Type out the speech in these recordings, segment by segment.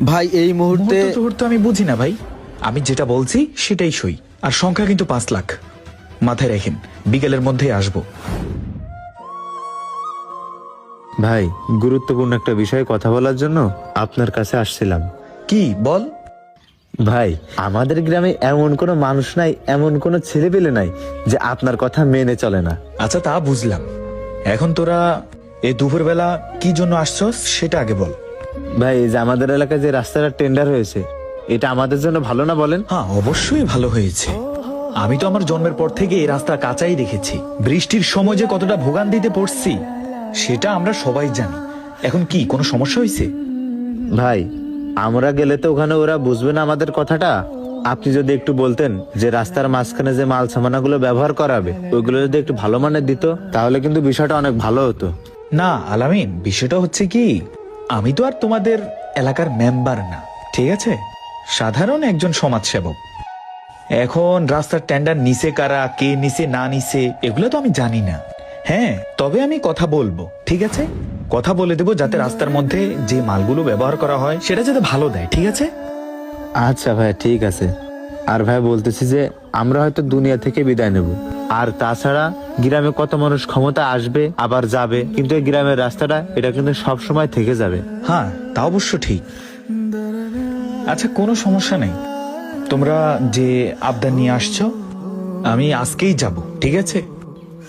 ভাই এই মুহূর্তে মুহূর্ত আমি বুঝি না ভাই, আমি যেটা বলছি সেটাই সই। আর সংখ্যা কিন্তু 5 লাখ, মাথায় রাখেন। বিকেলের মধ্যেই আসবো। ভাই, গুরুত্বপূর্ণ একটা বিষয়ে কথা বলার জন্য আপনার কাছে আসছিলাম। কি বল? ভাই, আমাদের গ্রামে এমন কোনো মানুষ নাই, এমন কোনো ছেলে পেলে নাই যে আপনার কথা মেনে চলে না। আচ্ছা, তা বুঝলাম। এখন তোরা এই দুপুরবেলা কি জন্য আসছস সেটা আগে বল। ভাই, এই যে আমাদের এলাকায় যে রাস্তাটা টেন্ডার হয়েছে, এটা আমাদের জন্য ভালো না বলেন? হ্যাঁ, অবশ্যই ভালো হয়েছে। আমি তো আমার জন্মের পর থেকে এই রাস্তা কাঁচাই দেখেছি। বৃষ্টির সময় যে কতটা ভোগান্তিতে পড়ছি সেটা আমরা সবাই জানি। এখন কি কোনো সমস্যা হয়েছে? ভাই, আমরা গেলে তো ওখানে ওরা বুঝবে না আমাদের কথাটা। আপনি যদি একটু বলতেন যে রাস্তার মাঝখানে যে মাল সামানাগুলো ব্যবহার করাবে ওইগুলো যদি একটু ভালো মানের দিত, তাহলে কিন্তু বিষয়টা অনেক ভালো হতো। না আলামিন, বিষয়টা হচ্ছে কি, আমি তো আর তোমাদের এলাকার মেম্বার না, ঠিক আছে? সাধারণ একজন সমাজসেবক। এখন রাস্তার টেন্ডার নিছে কারা, কে নিছে না নিছে এগুলো তো আমি জানি না। হ্যাঁ, তবে আমি কথা বলবো, ঠিক আছে? কথা বলে দেবো যাতে রাস্তার মধ্যে যে মালগুলো ব্যবহার করা হয় সেটা যাতে ভালো দেয়, ঠিক আছে? আচ্ছা ভাই, ঠিক আছে। আর ভাই বলতেছি যে আমরা হয়তো দুনিয়া থেকে বিদায় নেব, আর তাছাড়া গ্রামে কত মানুষ ক্ষমতা আসবে আবার যাবে, কিন্তু এই গ্রামের রাস্তাটা এটা কিন্তু সব সময় থেকে যাবে। হ্যাঁ, তা অবশ্য ঠিক। আচ্ছা, কোনো সমস্যা নেই। তোমরা যে আবদার নিয়ে আসছো আমি আজকেই যাব, ঠিক আছে?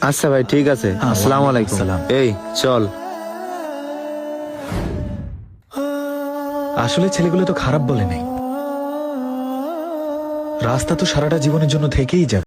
আচ্ছা ভাই, ঠিক আছে। আসসালামু আলাইকুম। আসসালাম। এই চল। আসলে ছেলেগুলো তো খারাপ বলে নাই, রাস্তা তো সারাটা জীবনের জন্য থেকেই যাবে।